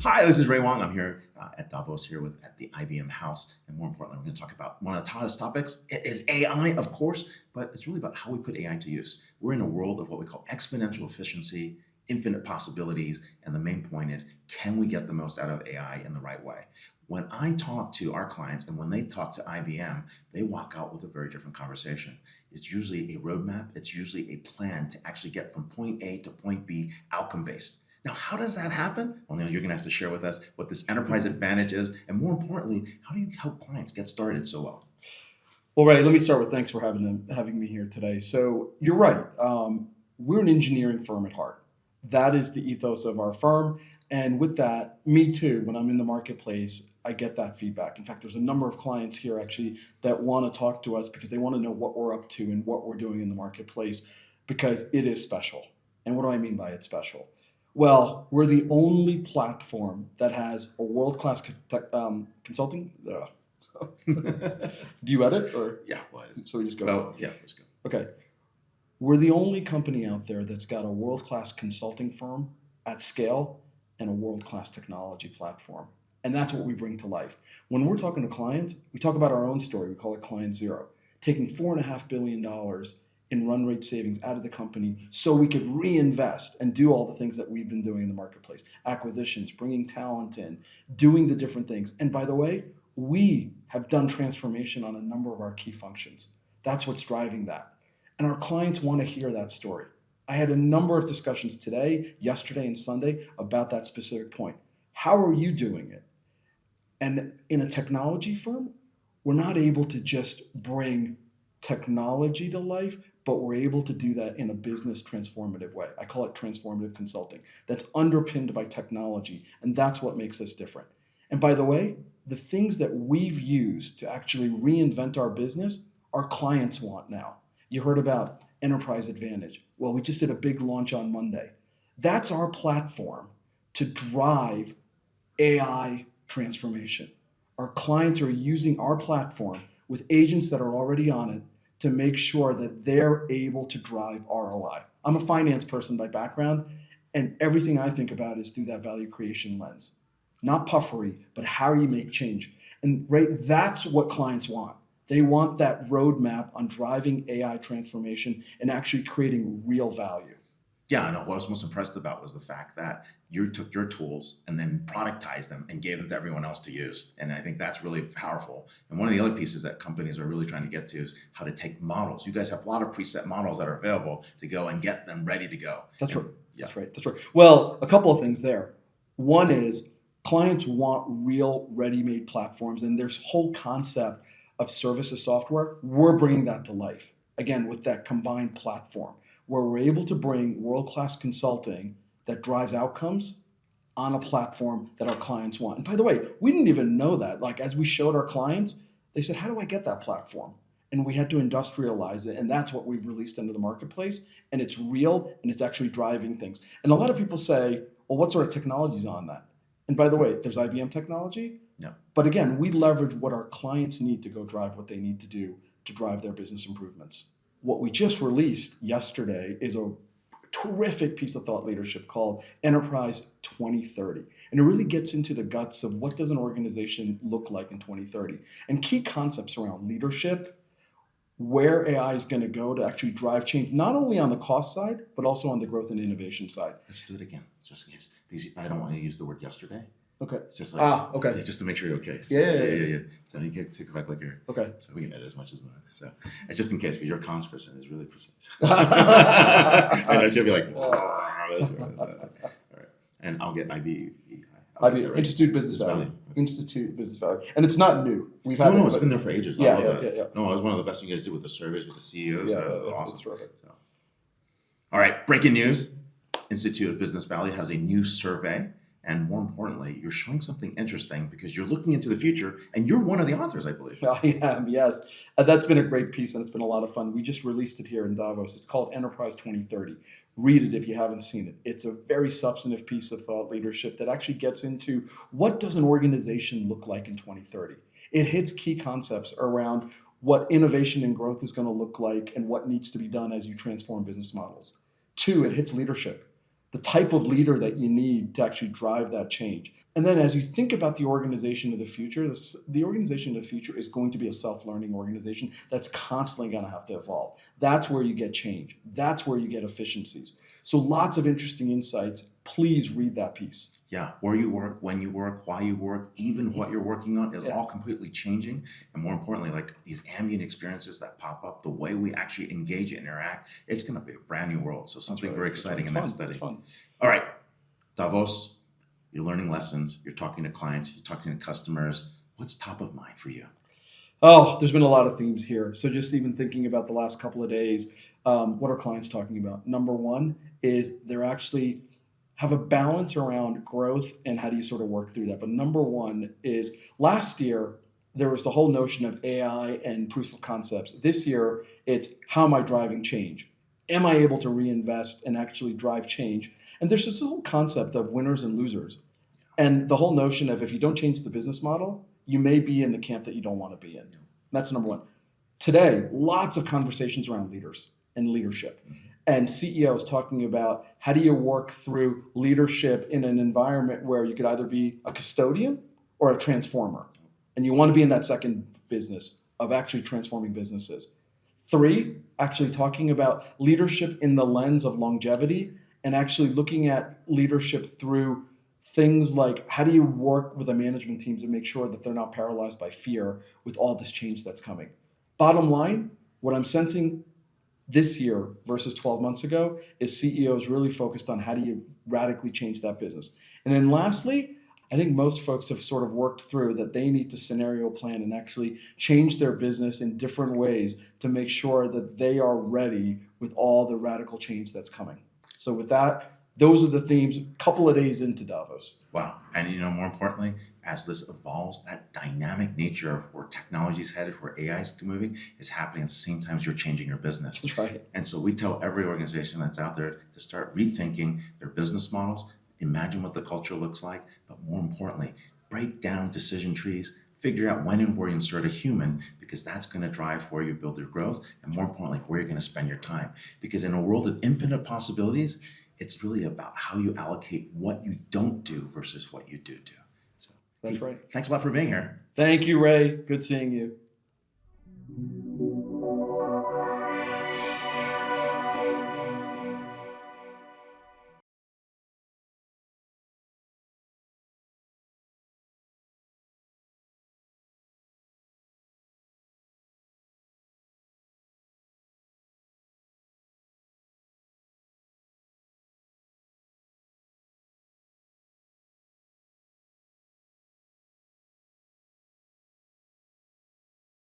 Hi, this is Wang. I'm here at Davos here at the IBM House. And more importantly, we're going to talk about one of the hottest topics. It is AI, of course, but it's really about how we put AI to use. We're in a world of what we call exponential efficiency, infinite possibilities. And the main point is, can we get the most out of AI in the right way? When I talk to our clients and when they talk to IBM, they walk out with a very different conversation. It's usually a roadmap. It's usually a plan to actually get from point A to point B outcome-based. Now, how does that happen? Well, you're going to have to share with us what this enterprise advantage is, and more importantly, how do you help clients get started so well? Well, Ray, let me start with thanks for having me here today. So you're right. We're an engineering firm at heart. That is the ethos of our firm. And with that, me too, when I'm in the marketplace, I get that feedback. In fact, there's a number of clients here actually that want to talk to us because they want to know what we're up to and what we're doing in the marketplace because it is special. And what do I mean by it's special? Well, we're the only platform that has a world-class consulting. Do you edit or? Yeah, well, so we just go. Oh, yeah, let's go. Okay. We're the only company out there that's got a world-class consulting firm at scale and a world-class technology platform. And that's what we bring to life. When we're talking to clients, we talk about our own story. We call it Client Zero, taking $4.5 billion in run rate savings out of the company so we could reinvest and do all the things that we've been doing in the marketplace. Acquisitions, bringing talent in, doing the different things. And by the way, we have done transformation on a number of our key functions. That's what's driving that. And our clients want to hear that story. I had a number of discussions today, yesterday, and Sunday about that specific point. How are you doing it? And in a technology firm, we're not able to just bring technology to life, but we're able to do that in a business transformative way. I call it transformative consulting. That's underpinned by technology, and that's what makes us different. And by the way, the things that we've used to actually reinvent our business, our clients want now. You heard about Enterprise Advantage. Well, we just did a big launch on Monday. That's our platform to drive AI transformation. Our clients are using our platform with agents that are already on it to make sure that they're able to drive ROI. I'm a finance person by background, and everything I think about is through that value creation lens. Not puffery, but how you make change. And right, that's what clients want. They want that roadmap on driving AI transformation and actually creating real value. Yeah, I know. What I was most impressed about was the fact that you took your tools and then productized them and gave them to everyone else to use. And I think that's really powerful. And one of the other pieces that companies are really trying to get to is how to take models. You guys have a lot of preset models that are available to go and get them ready to go. That's right. Yeah. That's right. Well, a couple of things there. One is clients want real ready-made platforms, and there's whole concept of services software. We're bringing that to life, again, with that combined platform, where we're able to bring world-class consulting that drives outcomes on a platform that our clients want. And by the way, we didn't even know that. Like, as we showed our clients, they said, how do I get that platform? And we had to industrialize it. And that's what we've released into the marketplace. And it's real, and it's actually driving things. And a lot of people say, well, what sort of technology is on that? And by the way, there's IBM technology. Yeah. But again, we leverage what our clients need to go drive what they need to do to drive their business improvements. What we just released yesterday is a terrific piece of thought leadership called Enterprise 2030. And it really gets into the guts of what does an organization look like in 2030 and key concepts around leadership, where AI is going to go to actually drive change, not only on the cost side, but also on the growth and innovation side. Let's do it again, just in case. I don't want to use the word yesterday. Okay. It's just like, okay. Just to make sure you're okay. Yeah. So you can take it back like you're okay. So we can edit as much as we want. So it's just in case, but your comms person is really precise. I know she'll be like, that's right. All right. And I'll get IB. Institute Business Value. Institute Business Value. And it's not new. We've had it's been there for ages. Yeah. No, it was one of the best you guys did with the surveys with the CEOs. Yeah, awesome. It's terrific. So. All right, breaking news. Institute of Business Value has a new survey. And more importantly, you're showing something interesting because you're looking into the future, and you're one of the authors, I believe. I am, yes. That's been a great piece, and it's been a lot of fun. We just released it here in Davos. It's called Enterprise 2030. Read it if you haven't seen it. It's a very substantive piece of thought leadership that actually gets into what does an organization look like in 2030. It hits key concepts around what innovation and growth is going to look like and what needs to be done as you transform business models. 2, it hits leadership. the type of leader that you need to actually drive that change. And then as you think about the organization of the future, the organization of the future is going to be a self-learning organization that's constantly going to have to evolve. That's where you get change. That's where you get efficiencies. So lots of interesting insights. Please read that piece. Yeah, where you work, when you work, why you work, even what you're working on is Yeah. all completely changing. And more importantly, like these ambient experiences that pop up, the way we actually engage and interact, it's going to be a brand new world. So something very exciting in that study. It's fun. All right, Davos, you're learning lessons, you're talking to clients, you're talking to customers. What's top of mind for you? Oh, there's been a lot of themes here. So just even thinking about the last couple of days, what are clients talking about? Number one is they're actually have a balance around growth and how do you sort of work through that. But number one is last year, there was the whole notion of AI and proof of concepts. This year, it's how am I driving change? Am I able to reinvest and actually drive change? And there's this whole concept of winners and losers. And the whole notion of if you don't change the business model, you may be in the camp that you don't want to be in. That's number one. Today, lots of conversations around leaders and leadership. And CEOs talking about how do you work through leadership in an environment where you could either be a custodian or a transformer. And you want to be in that second business of actually transforming businesses. Three, actually talking about leadership in the lens of longevity and actually looking at leadership through things like how do you work with a management team to make sure that they're not paralyzed by fear with all this change that's coming. Bottom line, what I'm sensing this year versus 12 months ago is CEOs really focused on how do you radically change that business. And then lastly, I think most folks have sort of worked through that they need to scenario plan and actually change their business in different ways to make sure that they are ready with all the radical change that's coming. So with that, those are the themes, a couple of days into Davos. Wow. And more importantly, as this evolves, that dynamic nature of where technology is headed, where AI is moving, is happening at the same time as you're changing your business. That's right. And so we tell every organization that's out there to start rethinking their business models, imagine what the culture looks like, but more importantly, break down decision trees, figure out when and where you insert a human, because that's going to drive where you build your growth, and more importantly, where you're going to spend your time. Because in a world of infinite possibilities, it's really about how you allocate what you don't do versus what you do. So That's right. Thanks a lot for being here. Thank you, Ray. Good seeing you.